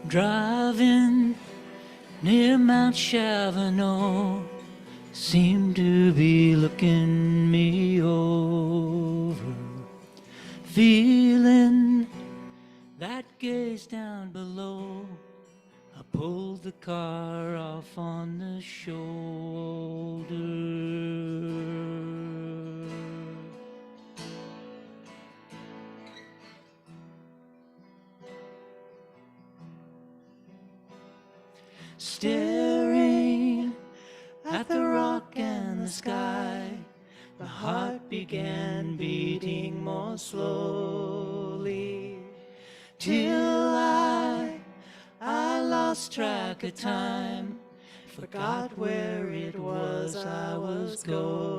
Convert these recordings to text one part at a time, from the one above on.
Driving near Mount Chavano, seemed to be looking me over, feeling that gaze down below. I pulled the car off on the shoulder. Staring at the rock and the sky, my heart began beating more slowly, till I lost track of time, forgot where it was I was going.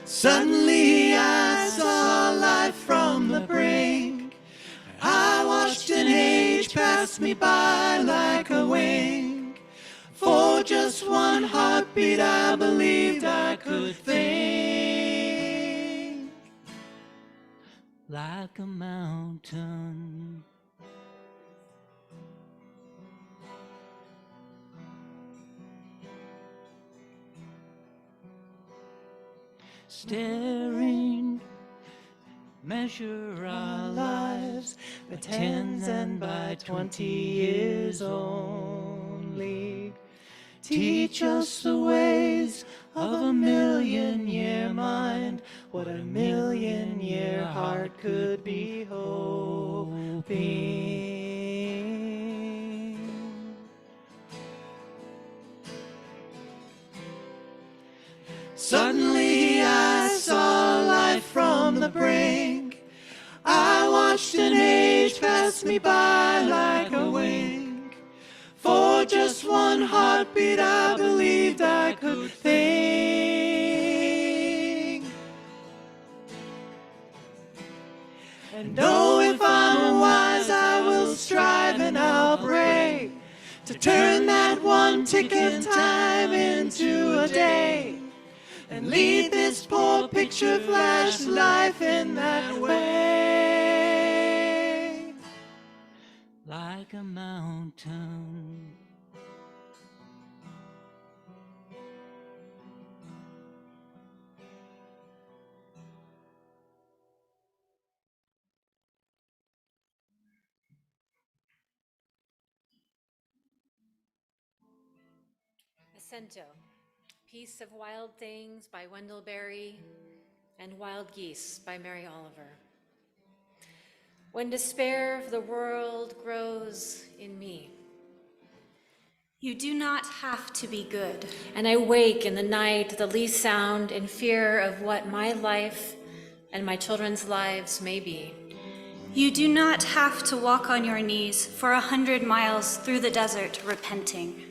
Suddenly I saw life from the brink. I watched an age pass me by like a wink. For just one heartbeat I believed I could think like a mountain. Staring, measure our lives by tens and by 20 years only. Teach us the ways of a million-year mind, what a million-year heart could be hoping. Suddenly I saw life from the brink. I watched an age pass me by like a wink. For just one heartbeat I believed I could think. And oh, if I'm wise, I will strive and I'll pray to turn that one tick of time into a day, and lead this poor picture flash life in that way, like a mountain. Ascento, Piece of Wild Things by Wendell Berry, and Wild Geese by Mary Oliver. When despair of the world grows in me, you do not have to be good. And I wake in the night, the least sound, in fear of what my life and my children's lives may be. You do not have to walk on your knees for 100 miles through the desert repenting.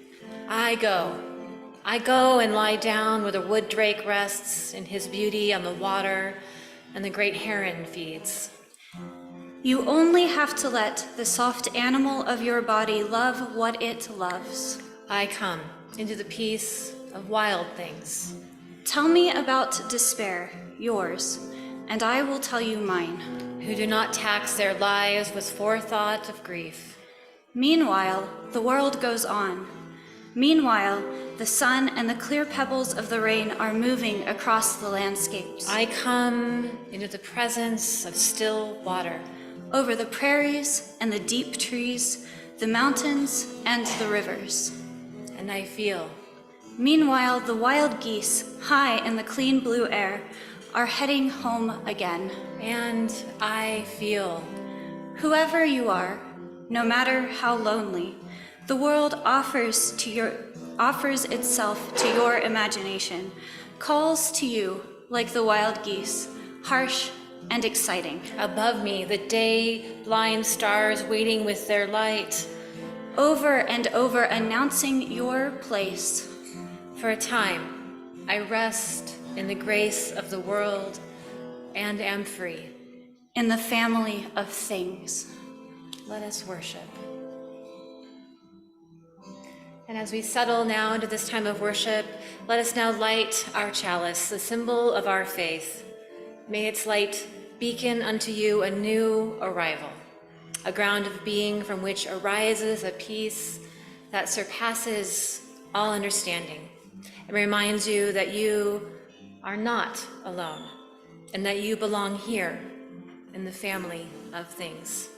I go and lie down where the wood drake rests in his beauty on the water and the great heron feeds. You only have to let the soft animal of your body love what it loves. I come into the peace of wild things. Tell me about despair, yours, and I will tell you mine. Who do not tax their lives with forethought of grief. Meanwhile, the world goes on. Meanwhile, the sun and the clear pebbles of the rain are moving across the landscapes. I come into the presence of still water. Over the prairies and the deep trees, the mountains and the rivers. And I feel. Meanwhile, the wild geese, high in the clean blue air, are heading home again. And I feel. Whoever you are, no matter how lonely, the world offers itself to your imagination, calls to you like the wild geese, harsh and exciting. Above me, the day-blind stars waiting with their light. Over and over announcing your place. For a time, I rest in the grace of the world and am free. In the family of things. Let us worship. And as we settle now into this time of worship, let us now light our chalice, the symbol of our faith. May its light beacon unto you a new arrival, a ground of being from which arises a peace that surpasses all understanding, and reminds you that you are not alone, and that you belong here in the family of things.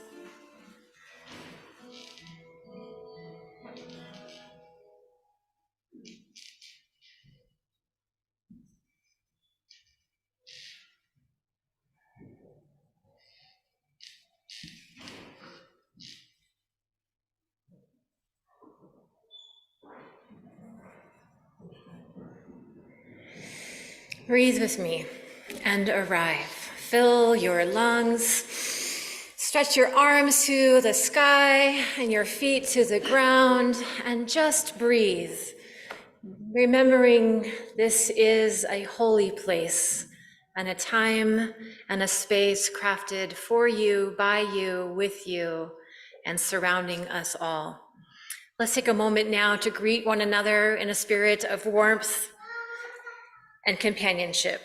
Breathe with me and arrive. Fill your lungs. Stretch your arms to the sky and your feet to the ground, and just breathe, remembering this is a holy place and a time and a space crafted for you, by you, with you, and surrounding us all. Let's take a moment now to greet one another in a spirit of warmth and companionship.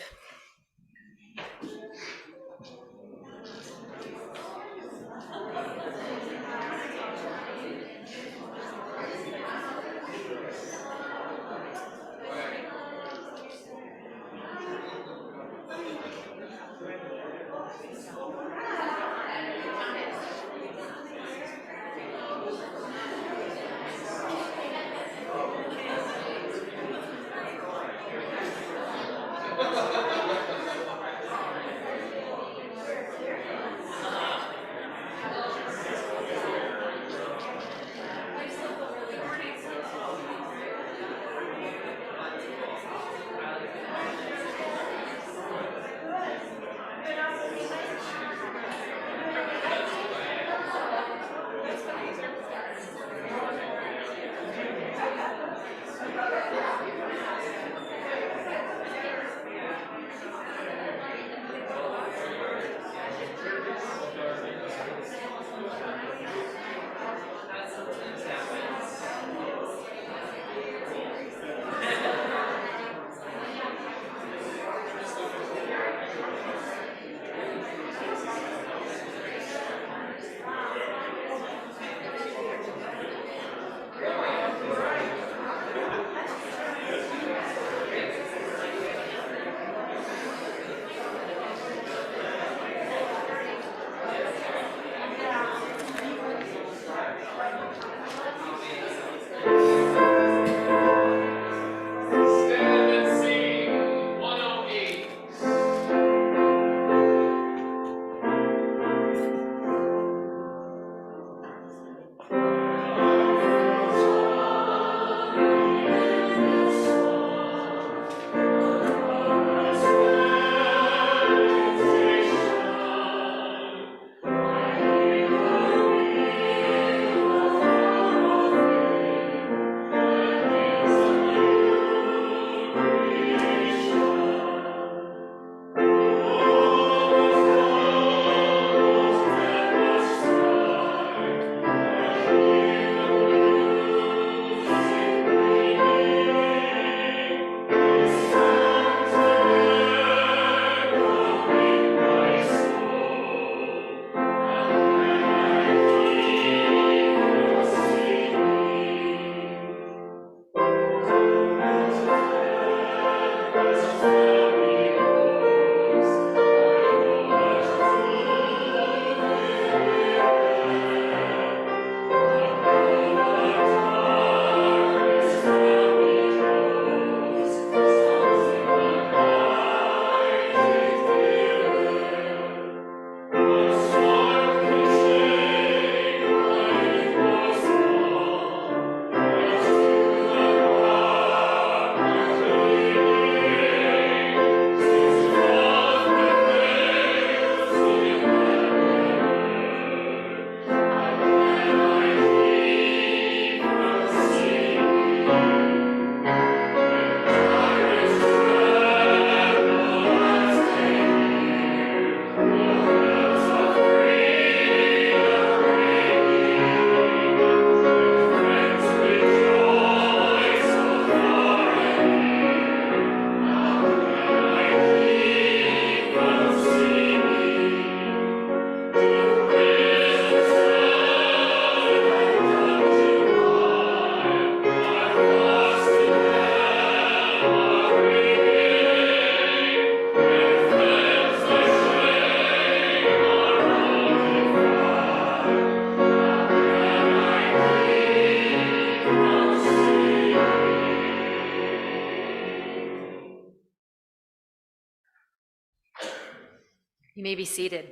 may be seated.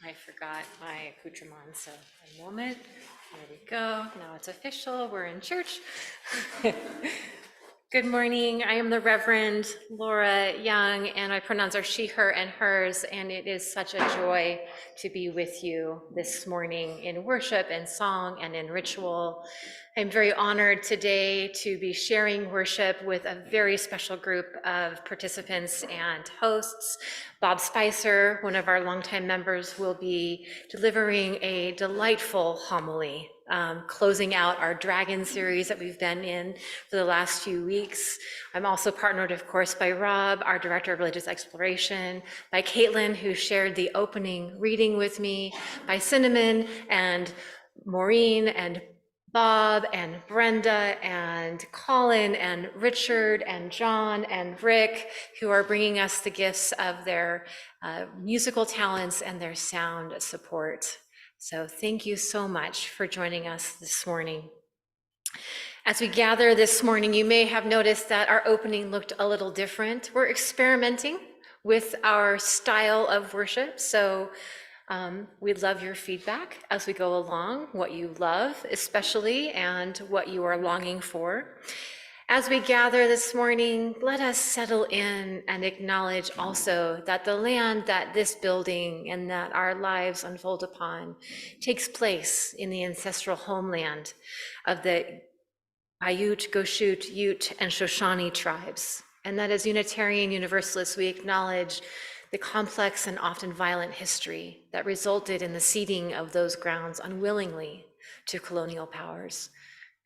I forgot my accoutrement, so a moment. There we go. Now it's official. We're in church. Good morning. I am the Reverend Laura Young, and my pronouns are she, her, and hers, and it is such a joy to be with you this morning in worship and song and in ritual. I'm very honored today to be sharing worship with a very special group of participants and hosts. Bob Spicer, one of our longtime members, will be delivering a delightful homily, closing out our Dragon series that we've been in for the last few weeks. I'm also partnered, of course, by Rob, our Director of Religious Exploration, by Caitlin, who shared the opening reading with me, by Cinnamon and Maureen and Bob and Brenda and Colin and Richard and John and Rick, who are bringing us the gifts of their musical talents and their sound support. So thank you so much for joining us this morning. As we gather this morning, you may have noticed that our opening looked a little different. We're experimenting with our style of worship, so we'd love your feedback as we go along, what you love especially, and what you are longing for. As we gather this morning, let us settle in and acknowledge also that the land that this building and that our lives unfold upon takes place in the ancestral homeland of the Paiute, Goshute, Ute, and Shoshone tribes. And that as Unitarian Universalists, we acknowledge the complex and often violent history that resulted in the ceding of those grounds unwillingly to colonial powers,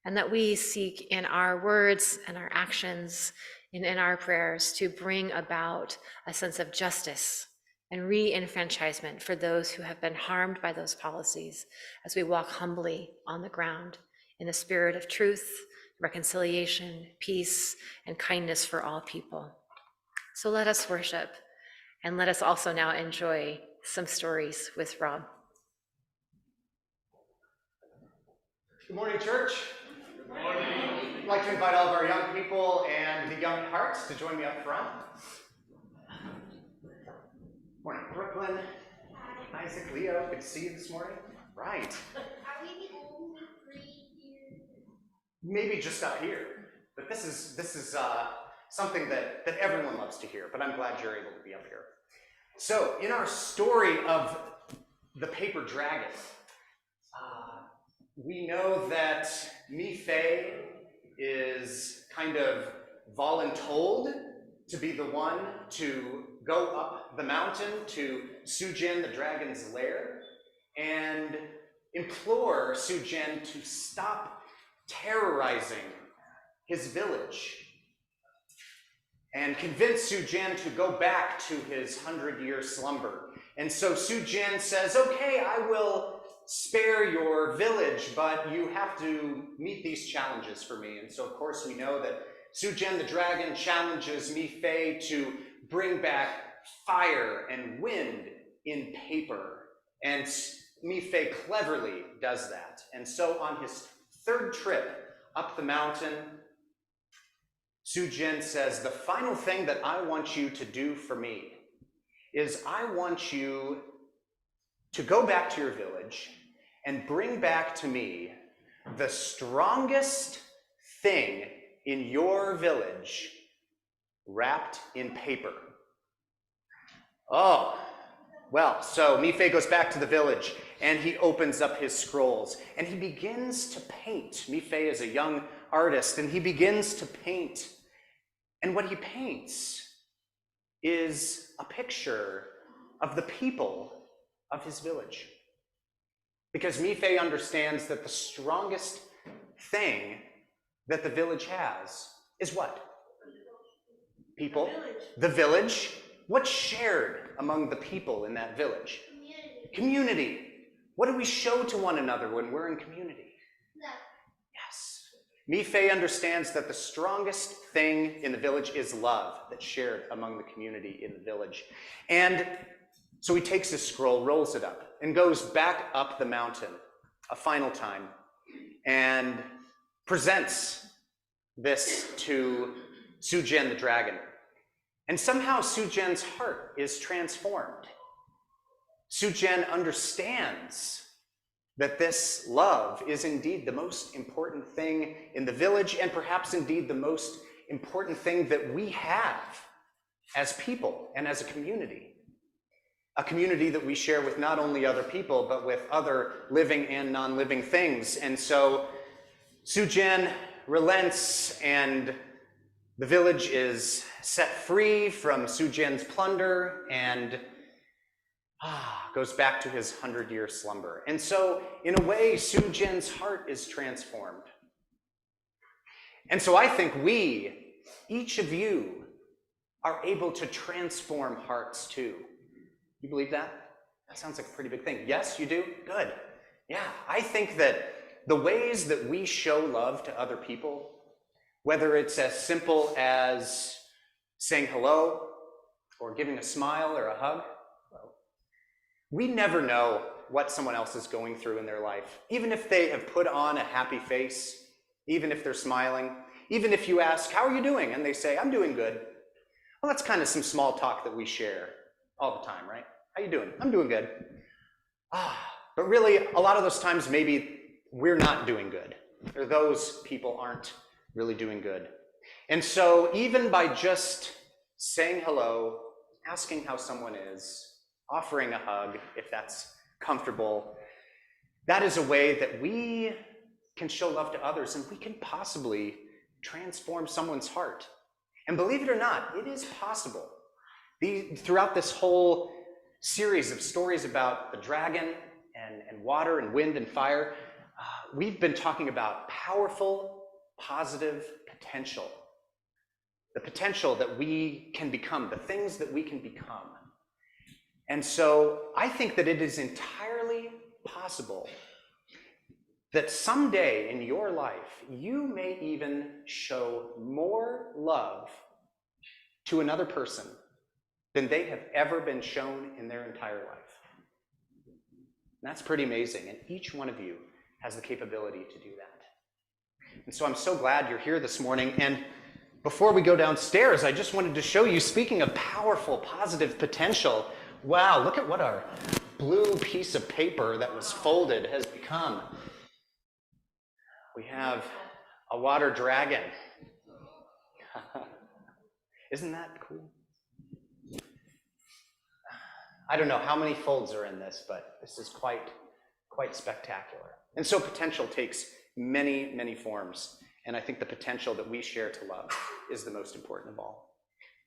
and that we seek in our words and our actions and in our prayers to bring about a sense of justice and re-enfranchisement for those who have been harmed by those policies as we walk humbly on the ground in a spirit of truth, reconciliation, peace, and kindness for all people. So let us worship. And let us also now enjoy some stories with Rob. Good morning, church. Good morning. I'd like to invite all of our young people and the young hearts to join me up front. Morning, Brooklyn. Isaac, Leo, good to see you this morning. Right. Are we the only three here? Maybe just up here, but this is something that everyone loves to hear, but I'm glad you're able to be up here. So, in our story of the paper dragon, we know that Mi-Fei is kind of voluntold to be the one to go up the mountain to Sujin, the dragon's lair, and implore Sujin to stop terrorizing his village, and convince Sujin to go back to his 100-year slumber. And so Sujin says, okay, I will spare your village, but you have to meet these challenges for me. And so, of course, we know that Sujin the dragon challenges Mi-Fei to bring back fire and wind in paper. And Mi-Fei cleverly does that. And so on his third trip up the mountain, Sujin says, the final thing that I want you to do for me is I want you to go back to your village and bring back to me the strongest thing in your village wrapped in paper. Oh, well, so Mi-Fei goes back to the village and he opens up his scrolls and he begins to paint. Mi-Fei is a young artist and he begins to paint. And what he paints is a picture of the people of his village. Because Mi-Fei understands that the strongest thing that the village has is what? People. The village. What's shared among the people in that village? Community. What do we show to one another when we're in community? Love. Yes. Mi-Fei understands that the strongest thing in the village is love that's shared among the community in the village. And so he takes his scroll, rolls it up, and goes back up the mountain a final time and presents this to Sujin the dragon. And somehow Sujen's heart is transformed. Sujen understands that this love is indeed the most important thing in the village, and perhaps indeed the most important thing that we have as people and as a community. A community that we share with not only other people, but with other living and non-living things. And so Sujen relents, and the village is set free from Sujen's plunder and goes back to his 100-year slumber. And so, in a way, Sujen's heart is transformed. And so I think we, each of you, are able to transform hearts too. You believe that? That sounds like a pretty big thing. Yes, you do? Good. Yeah, I think that the ways that we show love to other people, whether it's as simple as saying hello or giving a smile or a hug, we never know what someone else is going through in their life. Even if they have put on a happy face, even if they're smiling, even if you ask, how are you doing? And they say, I'm doing good. Well, that's kind of some small talk that we share all the time, right? How you doing? I'm doing good. But really, a lot of those times, maybe we're not doing good, or those people aren't really doing good. And so even by just saying hello, asking how someone is, offering a hug, if that's comfortable, that is a way that we can show love to others, and we can possibly transform someone's heart. And believe it or not, it is possible. Throughout this whole series of stories about the dragon and water and wind and fire, we've been talking about powerful, positive potential. The potential that we can become, the things that we can become. And so I think that it is entirely possible that someday in your life, you may even show more love to another person than they have ever been shown in their entire life. And that's pretty amazing, and each one of you has the capability to do that. And so I'm so glad you're here this morning, and before we go downstairs, I just wanted to show you, speaking of powerful, positive potential, wow, look at what our blue piece of paper that was folded has become. We have a water dragon. Isn't that cool? I don't know how many folds are in this, but this is quite spectacular. And so potential takes many, many forms. And I think the potential that we share to love is the most important of all.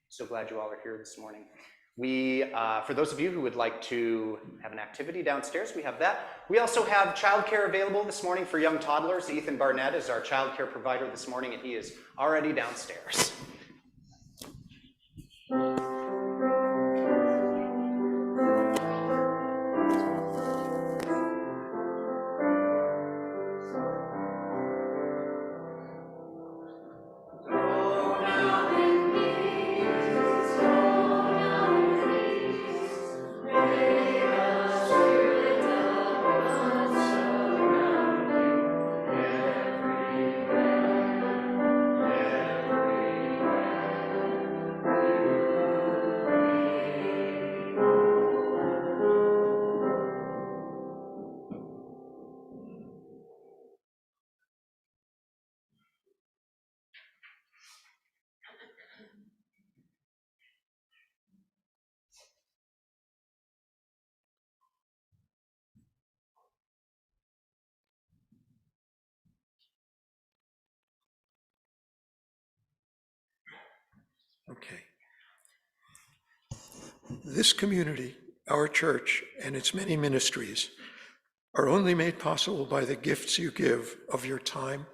So glad you all are here this morning. For those of you who would like to have an activity downstairs, we have that. We also have childcare available this morning for young toddlers. Ethan Barnett is our childcare provider this morning, and he is already downstairs. Okay. This community, our church, and its many ministries are only made possible by the gifts you give of your time,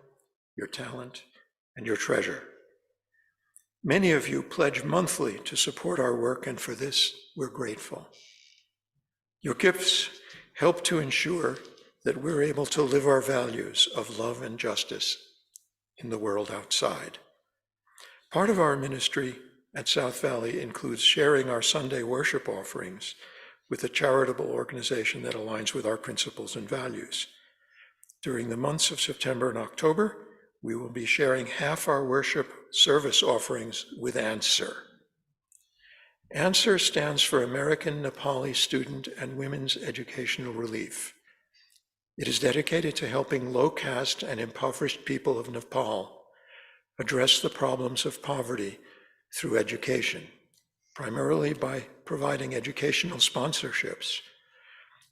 your talent, and your treasure. Many of you pledge monthly to support our work, and for this, we're grateful. Your gifts help to ensure that we're able to live our values of love and justice in the world outside. Part of our ministry at South Valley includes sharing our Sunday worship offerings with a charitable organization that aligns with our principles and values. During the months of September and October, we will be sharing half our worship service offerings with Answer. ANSWER stands for American Nepali Student and Women's Educational Relief. It is dedicated to helping low-caste and impoverished people of Nepal address the problems of poverty through education, primarily by providing educational sponsorships.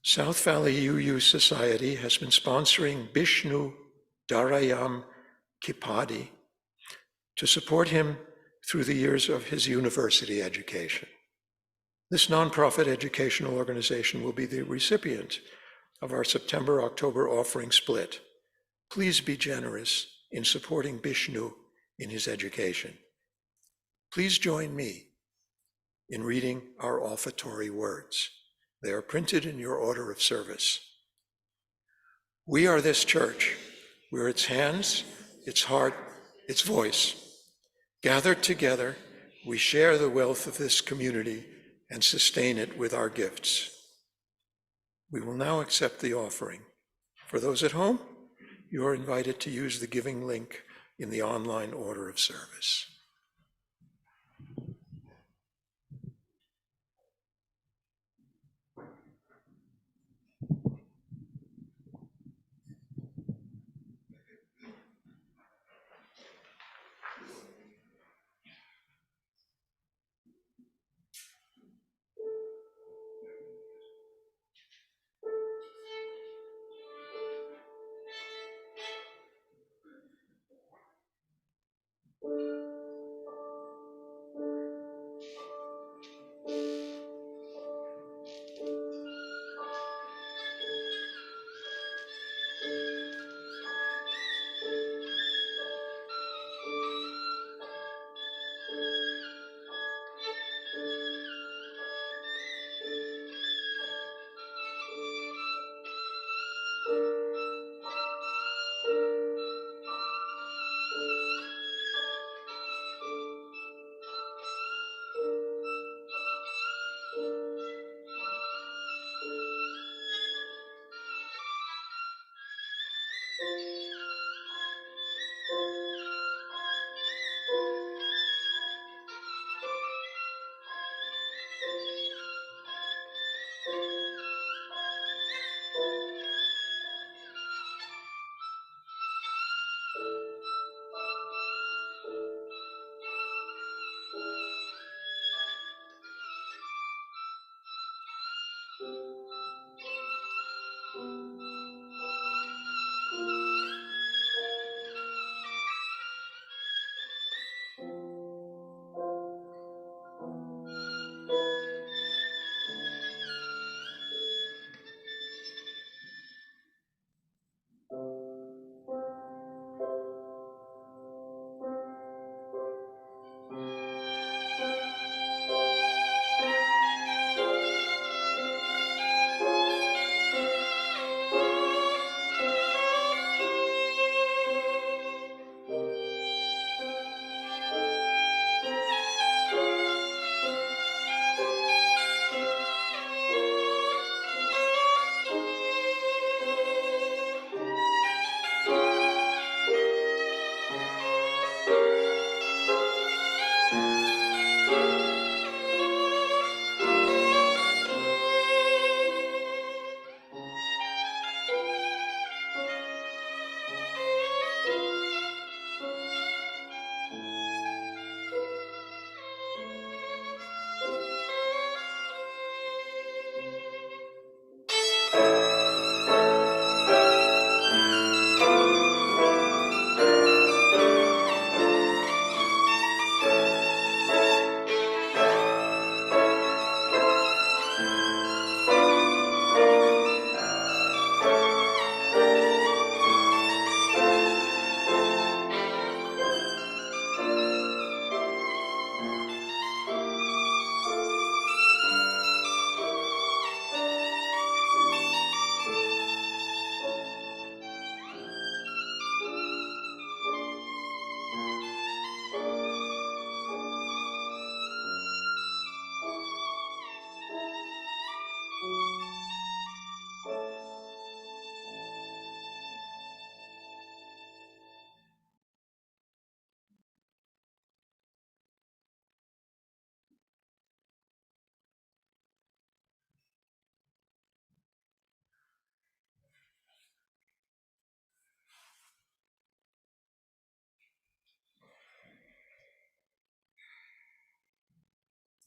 South Valley UU Society has been sponsoring Bishnu Darayam Kipadi to support him through the years of his university education. This nonprofit educational organization will be the recipient of our September-October offering split. Please be generous in supporting Bishnu in his education. Please join me in reading our offertory words. They are printed in your order of service. We are this church. We're its hands, its heart, its voice. Gathered together, we share the wealth of this community and sustain it with our gifts. We will now accept the offering. For those at home, you are invited to use the giving link in the online order of service.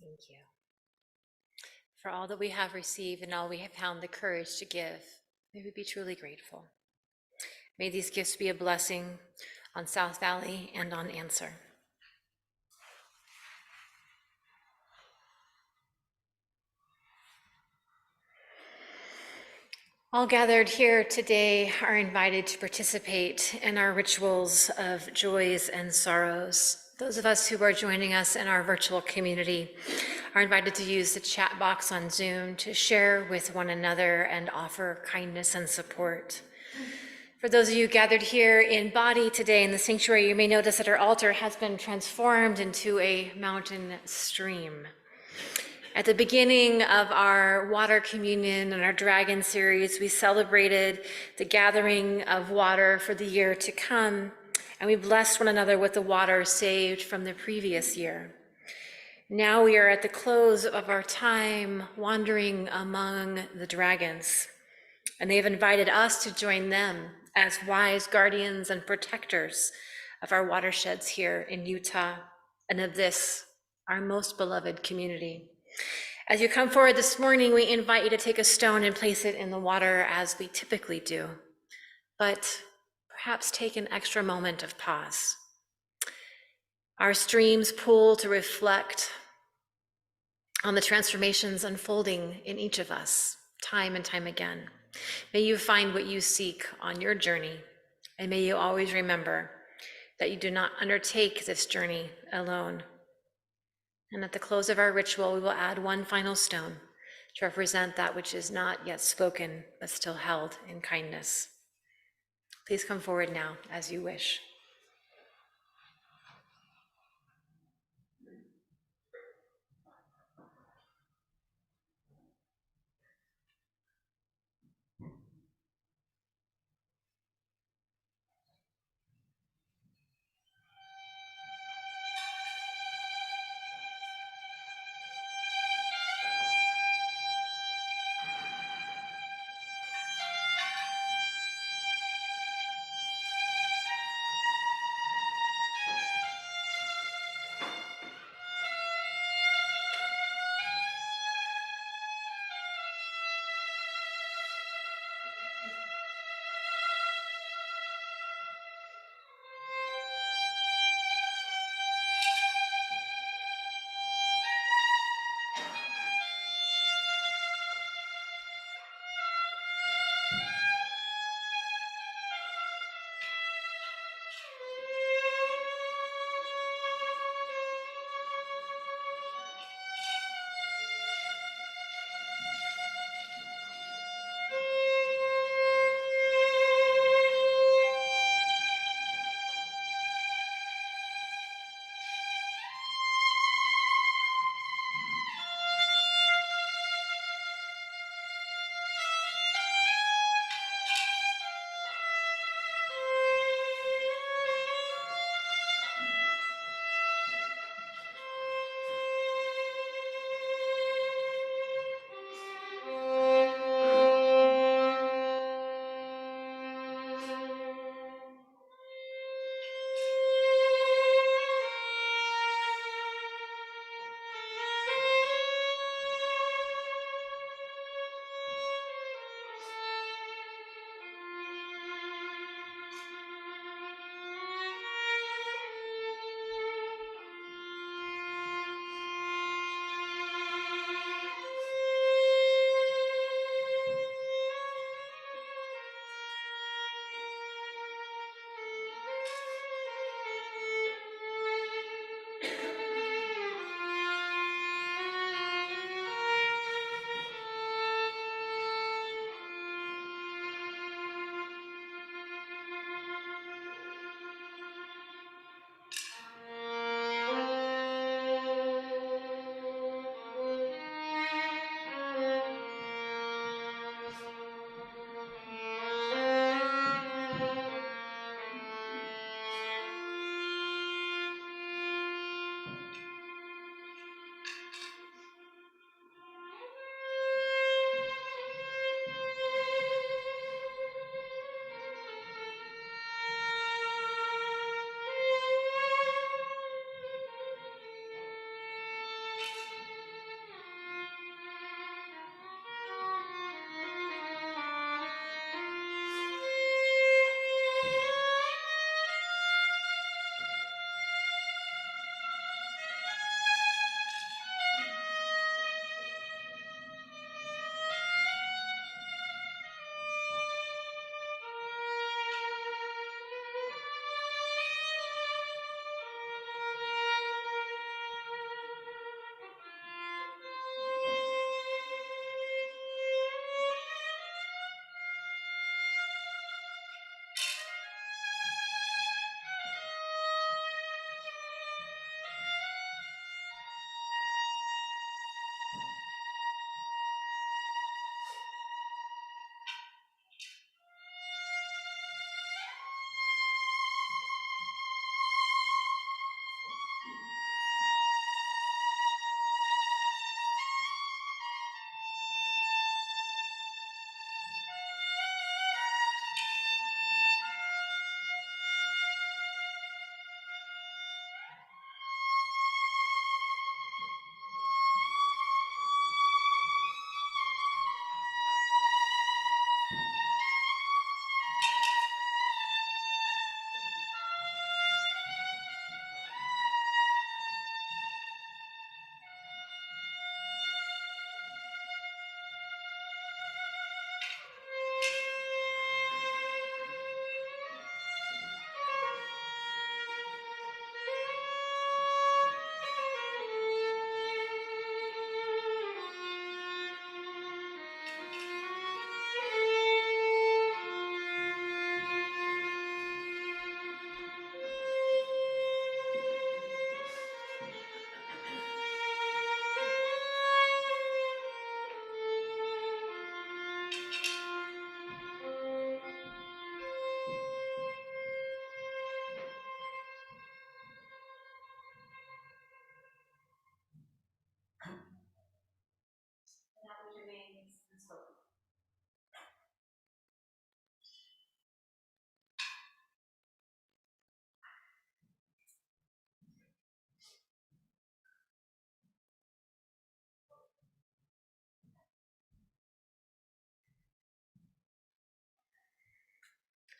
Thank you. For all that we have received and all we have found the courage to give, may we be truly grateful. May these gifts be a blessing on South Valley and on Answer. All gathered here today are invited to participate in our rituals of joys and sorrows. Those of us who are joining us in our virtual community are invited to use the chat box on Zoom to share with one another and offer kindness and support. For those of you gathered here in body today in the sanctuary, you may notice that our altar has been transformed into a mountain stream. At the beginning of our water communion and our dragon series, we celebrated the gathering of water for the year to come, and we blessed one another with the water saved from the previous year. Now we are at the close of our time wandering among the dragons, and they've invited us to join them as wise guardians and protectors of our watersheds here in Utah and of this, our most beloved community. As you come forward this morning, we invite you to take a stone and place it in the water as we typically do, but perhaps take an extra moment of pause. Our streams pool to reflect on the transformations unfolding in each of us, time and time again. May you find what you seek on your journey, and may you always remember that you do not undertake this journey alone. And at the close of our ritual, we will add one final stone to represent that which is not yet spoken, but still held in kindness. Please come forward now as you wish.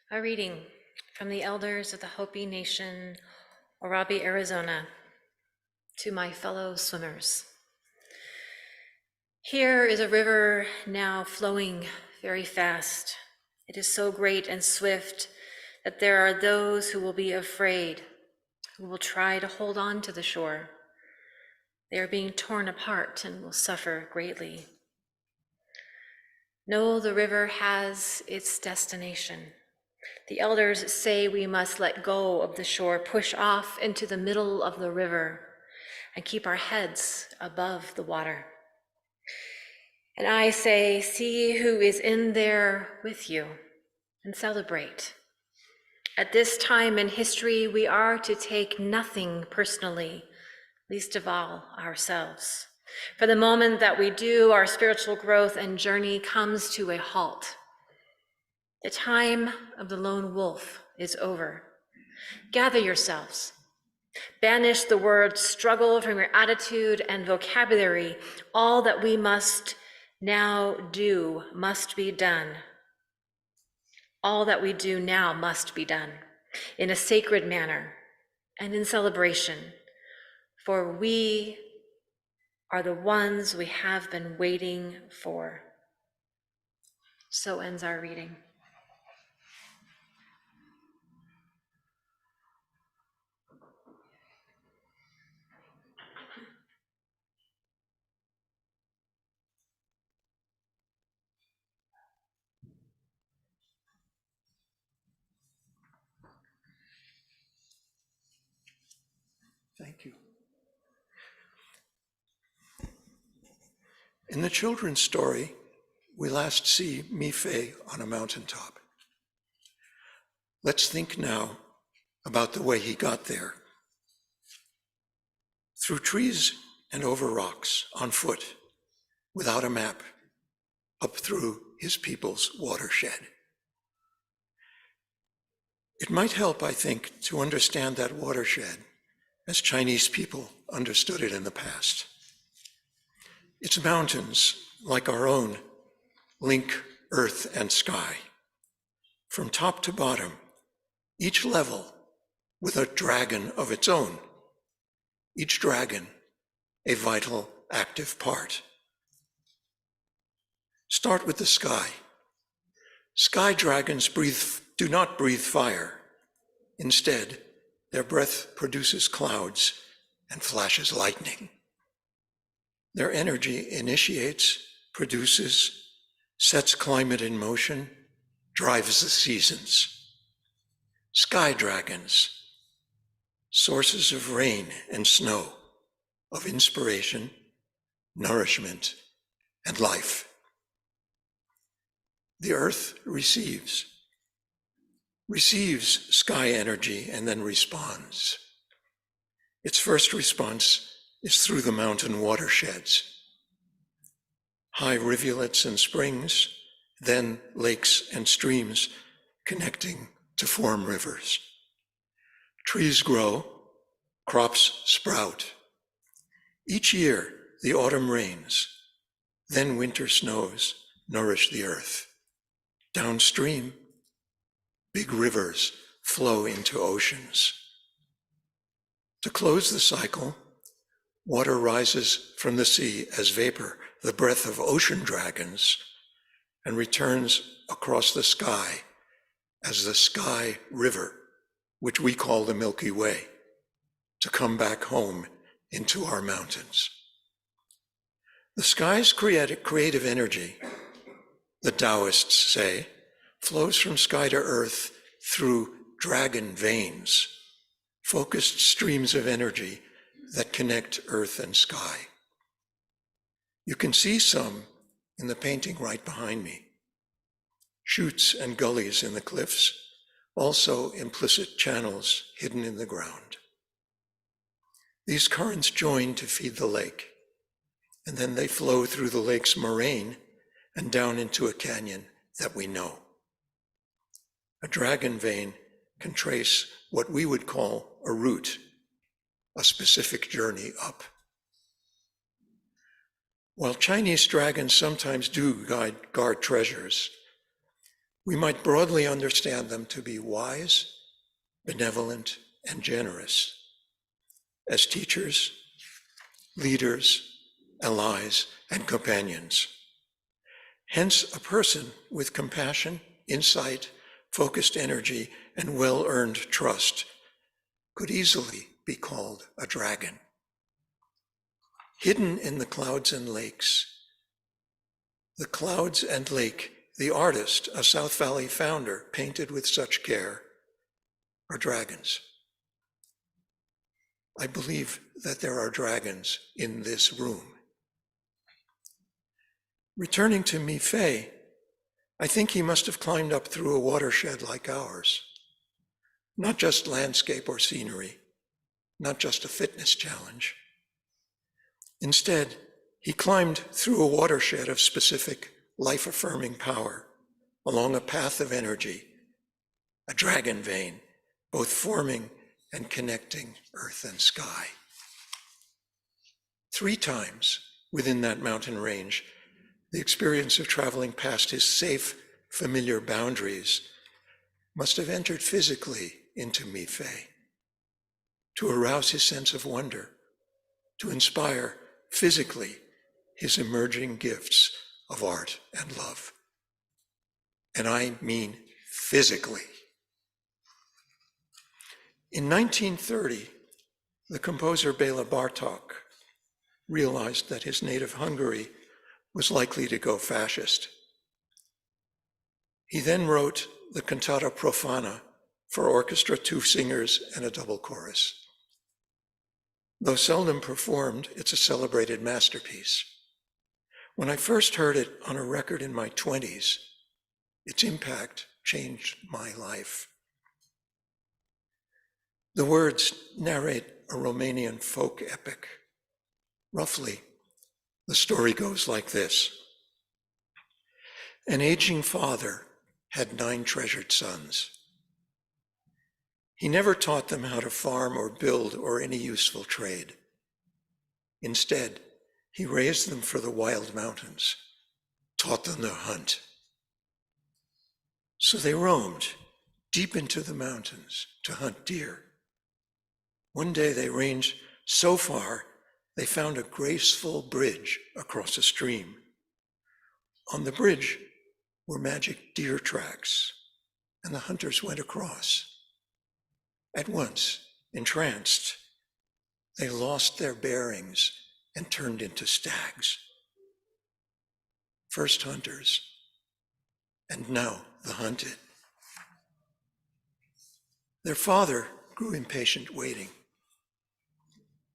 A reading from the elders of the Hopi Nation, Orabi, Arizona, to my fellow swimmers. Here is a river now flowing very fast. It is so great and swift that there are those who will be afraid, who will try to hold on to the shore. They are being torn apart and will suffer greatly. No, the river has its destination. The elders say we must let go of the shore, push off into the middle of the river, and keep our heads above the water. And I say, see who is in there with you and celebrate. At this time in history, we are to take nothing personally, least of all ourselves. For the moment that we do, our spiritual growth and journey comes to a halt. The time of the lone wolf is over. Gather yourselves. Banish the word struggle from your attitude and vocabulary. All that we must now do must be done. All that we do now must be done in a sacred manner and in celebration, for we are the ones we have been waiting for. So ends our reading. Thank you. In the children's story, we last see Mi Fei on a mountaintop. Let's think now about the way he got there. Through trees and over rocks, on foot, without a map, up through his people's watershed. It might help, I think, to understand that watershed as Chinese people understood it in the past. Its mountains, like our own, link earth and sky. From top to bottom, each level with a dragon of its own. Each dragon, a vital, active part. Start with the sky. Sky dragons do not breathe fire. Instead, their breath produces clouds and flashes lightning. Their energy initiates, produces, sets climate in motion, drives the seasons. Sky dragons, sources of rain and snow, of inspiration, nourishment, and life. The earth receives sky energy and then responds. Its first response is through the mountain watersheds. High rivulets and springs, then lakes and streams connecting to form rivers. Trees grow, crops sprout. Each year, the autumn rains, then winter snows nourish the earth. Downstream, big rivers flow into oceans. To close the cycle, water rises from the sea as vapor, the breath of ocean dragons, and returns across the sky as the sky river, which we call the Milky Way, to come back home into our mountains. The sky's creative energy, the Taoists say, flows from sky to earth through dragon veins, focused streams of energy that connect earth and sky. You can see some in the painting right behind me. Chutes and gullies in the cliffs, also implicit channels hidden in the ground. These currents join to feed the lake, and then they flow through the lake's moraine and down into a canyon that we know. A dragon vein can trace what we would call a route, a specific journey up. While Chinese dragons sometimes do guard treasures, We might broadly understand them to be wise, benevolent, and generous as teachers, leaders, allies, and companions. Hence, a person with compassion, insight, focused energy, and well-earned trust could easily be called a dragon. Hidden in the clouds and lakes, the clouds and lake, the artist, a South Valley founder, painted with such care, are dragons. I believe that there are dragons in this room. Returning to Mi Fei, I think he must have climbed up through a watershed like ours. Not just landscape or scenery, not just a fitness challenge. Instead, he climbed through a watershed of specific life-affirming power along a path of energy, a dragon vein, both forming and connecting earth and sky. 3 times within that mountain range, the experience of traveling past his safe, familiar boundaries must have entered physically into Mi Fei, to arouse his sense of wonder, to inspire physically his emerging gifts of art and love. And I mean physically. In 1930, the composer Bela Bartok realized that his native Hungary was likely to go fascist. He then wrote the Cantata Profana for orchestra, 2 singers, and a double chorus. Though seldom performed, it's a celebrated masterpiece. When I first heard it on a record in my 20s, its impact changed my life. The words narrate a Romanian folk epic. Roughly, the story goes like this. An aging father had 9 treasured sons. He never taught them how to farm or build or any useful trade. Instead, he raised them for the wild mountains, taught them to hunt. So they roamed deep into the mountains to hunt deer. One day they ranged so far, they found a graceful bridge across a stream. On the bridge were magic deer tracks, and the hunters went across. At once, entranced, they lost their bearings and turned into stags. First hunters, and now the hunted. Their father grew impatient waiting.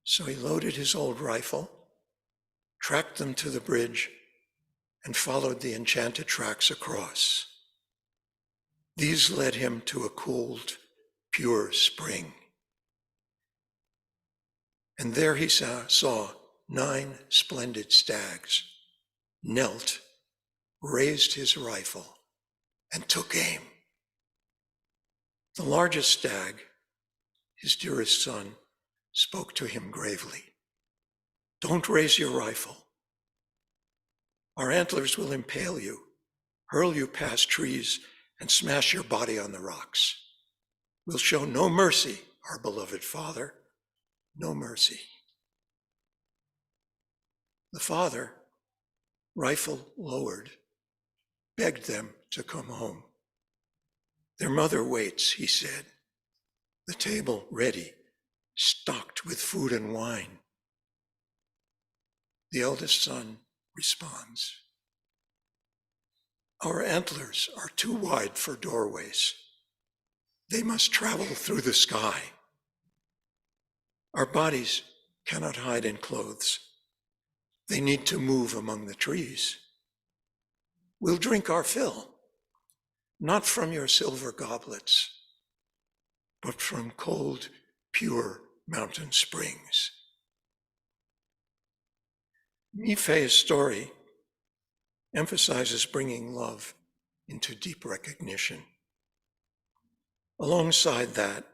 So he loaded his old rifle, tracked them to the bridge, and followed the enchanted tracks across. These led him to a cooled, pure spring. And there he saw 9 splendid stags, knelt, raised his rifle, and took aim. The largest stag, his dearest son, spoke to him gravely. Don't raise your rifle. Our antlers will impale you, hurl you past trees, and smash your body on the rocks. We'll show no mercy, our beloved father, no mercy. The father, rifle lowered, begged them to come home. Their mother waits, he said, the table ready, stocked with food and wine. The eldest son responds, our antlers are too wide for doorways. They must travel through the sky. Our bodies cannot hide in clothes. They need to move among the trees. We'll drink our fill, not from your silver goblets, but from cold, pure mountain springs. Mi Fei's story emphasizes bringing love into deep recognition. Alongside that,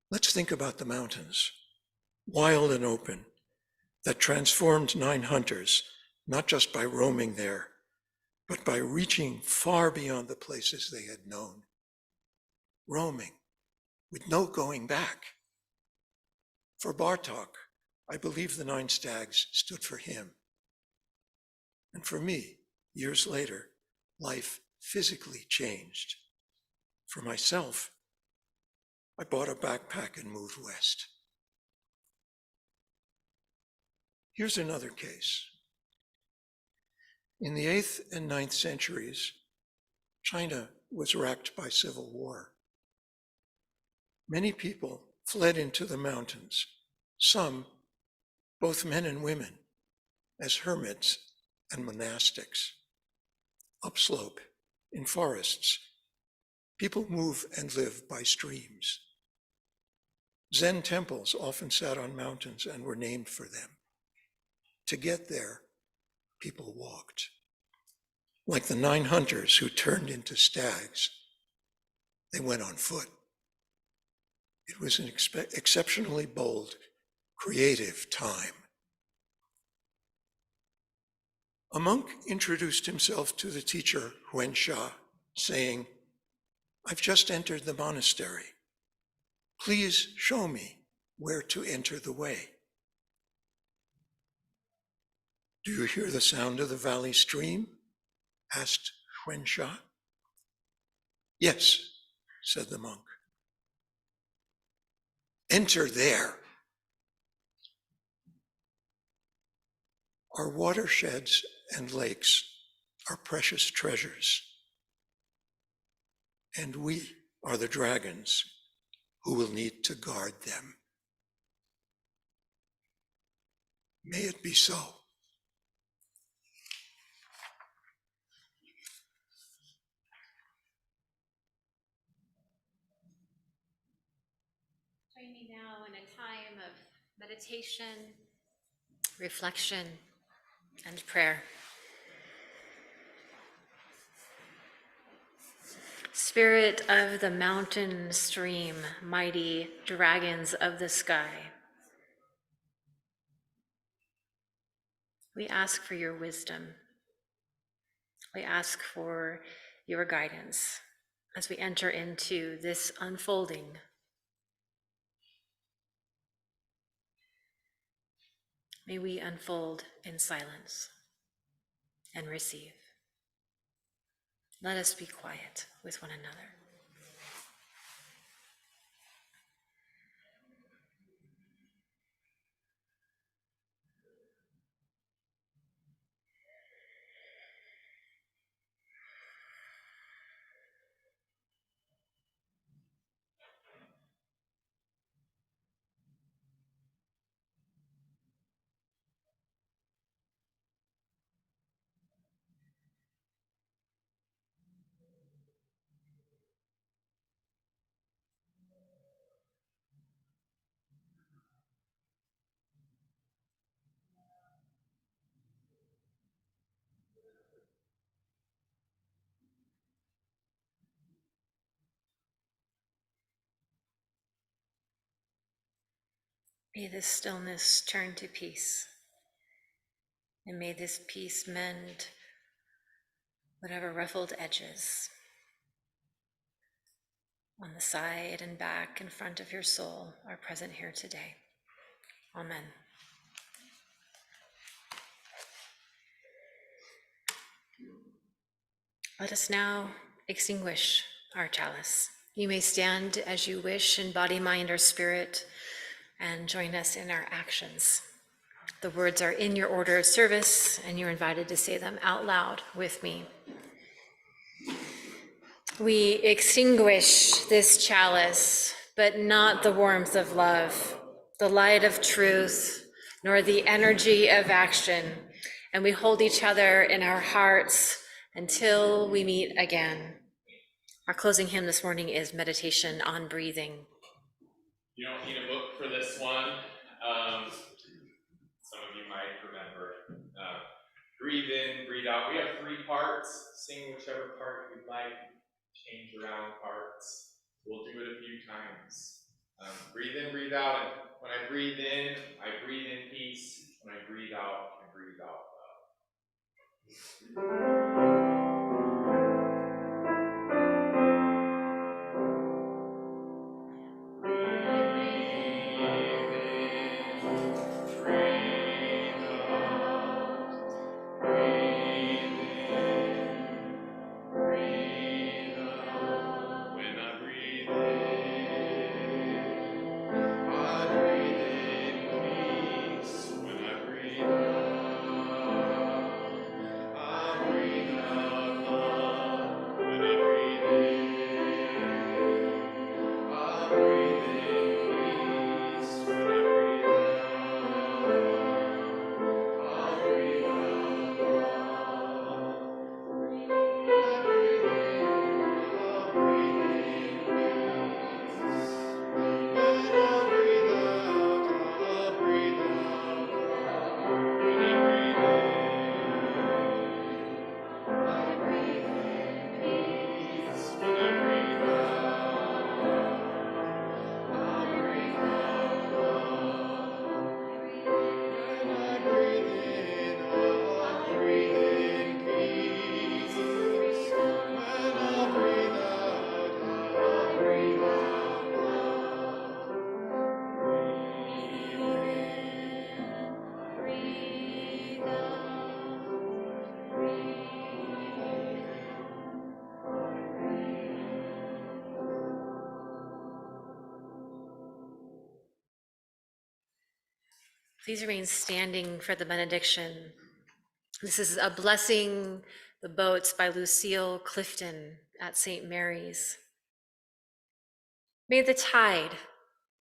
let's think about the mountains, wild and open, that transformed 9 hunters, not just by roaming there, but by reaching far beyond the places they had known, roaming with no going back. For Bartok, I believe the 9 stags stood for him. And for me, years later, life physically changed. For myself, I bought a backpack and moved west. Here's another case. In the 8th and 9th centuries, China was racked by civil war. Many people fled into the mountains, some, both men and women, as hermits and monastics. Upslope, in forests, people move and live by streams. Zen temples often sat on mountains and were named for them. To get there, people walked. Like the 9 hunters who turned into stags, they went on foot. It was an exceptionally bold, creative time. A monk introduced himself to the teacher, Huensha, saying, "I've just entered the monastery. Please show me where to enter the way." "Do you hear the sound of the valley stream?" asked Huensha. "Yes," said the monk. "Enter there." Our watersheds and lakes are precious treasures, and we are the dragons who will need to guard them. May it be so. Join me now in a time of meditation, reflection, and prayer. Spirit of the mountain stream, mighty dragons of the sky, we ask for your wisdom. We ask for your guidance as we enter into this unfolding. May we unfold in silence and receive. Let us be quiet with one another. May this stillness turn to peace, and may this peace mend whatever ruffled edges on the side and back and front of your soul are present here today. Amen. Let us now extinguish our chalice. You may stand as you wish in body, mind, or spirit, and join us in our actions. The words are in your order of service, and you're invited to say them out loud with me. We extinguish this chalice, but not the warmth of love, the light of truth, nor the energy of action, and we hold each other in our hearts until we meet again. Our closing hymn this morning is Meditation on Breathing. You don't need a book for this one. Some of you might remember. Breathe in, breathe out. We have 3 parts. Sing whichever part you'd like. Change around parts. We'll do it a few times. Breathe in, breathe out. And when I breathe in peace. When I breathe out love. Please remain standing for the benediction. This is a blessing the boats by Lucille Clifton at St. Mary's. May the tide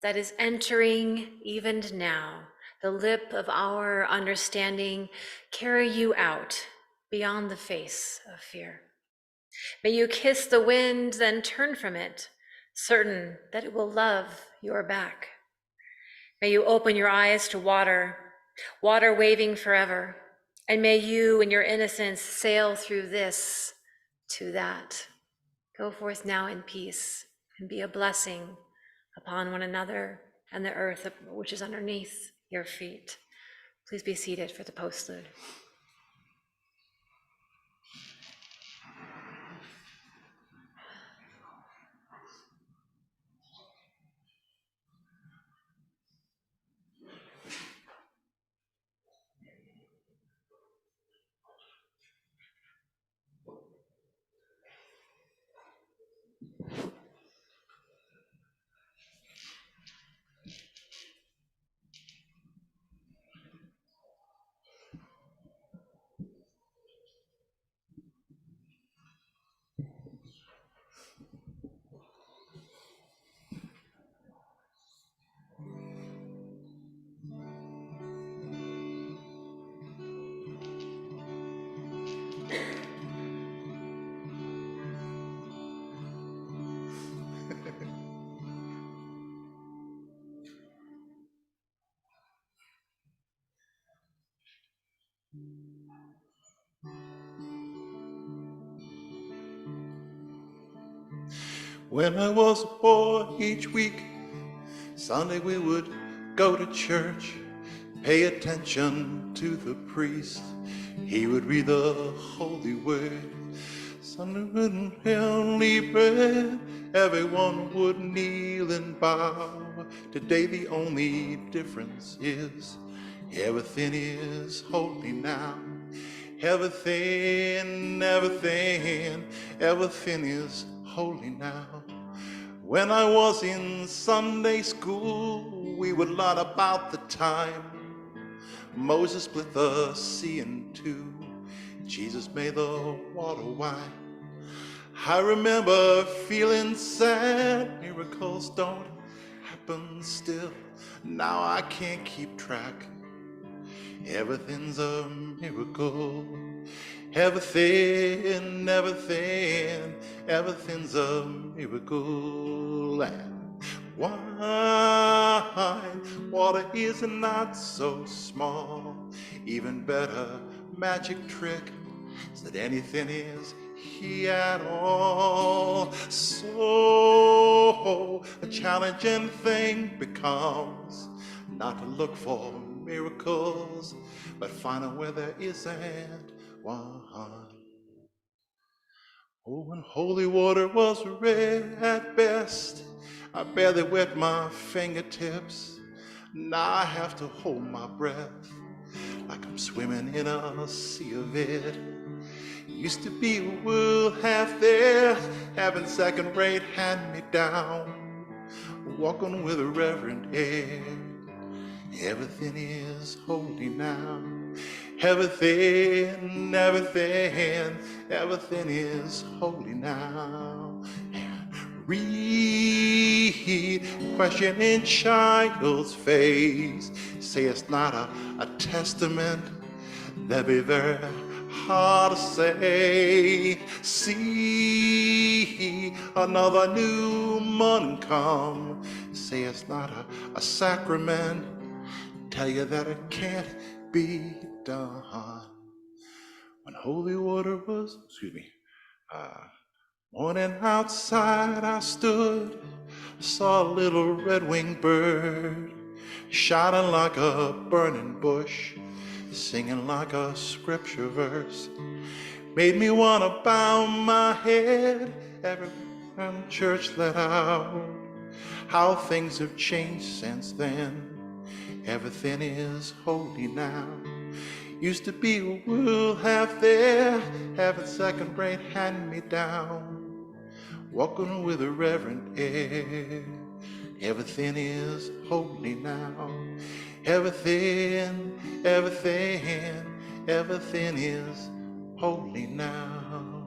that is entering even now, the lip of our understanding, carry you out beyond the face of fear. May you kiss the wind, then turn from it, certain that it will love your back. May you open your eyes to water, water waving forever, and may you in your innocence sail through this to that. Go forth now in peace and be a blessing upon one another and the earth which is underneath your feet. Please be seated for the postlude. When I was a boy, each week, Sunday we would go to church, pay attention to the priest. He would read the holy word. Sunday wouldn't heavenly bread, everyone would kneel and bow. Today the only difference is everything is holy now. Everything is holy now. When I was in Sunday school, we would learn about the time Moses split the sea in two, Jesus made the water wine. I remember feeling sad, miracles don't happen still. Now I can't keep track, everything's a miracle. Everything's a miracle. And wine, water is not so small. Even better magic trick is that anything is here at all. So a challenging thing becomes not to look for miracles, but find out where there isn't one. Oh, when holy water was red at best, I barely wet my fingertips. Now I have to hold my breath like I'm swimming in a sea of it. Used to be a world half there, having second-rate hand-me-down, walking with a reverent air. Everything is holy now. Everything is holy now. Read, questioning child's face. Say it's not a testament. That'd be very hard to say. See another new month come. Say it's not a sacrament. Tell you that it can't be done. When holy water was, morning outside I stood, saw a little red-winged bird, shining like a burning bush, singing like a scripture verse. Made me wanna bow my head every time church let out. How things have changed since then. Everything is holy now. Used to be a world half there, having second-rate hand-me-down, walking with a reverent air. Everything is holy now. Everything, everything, everything is holy now.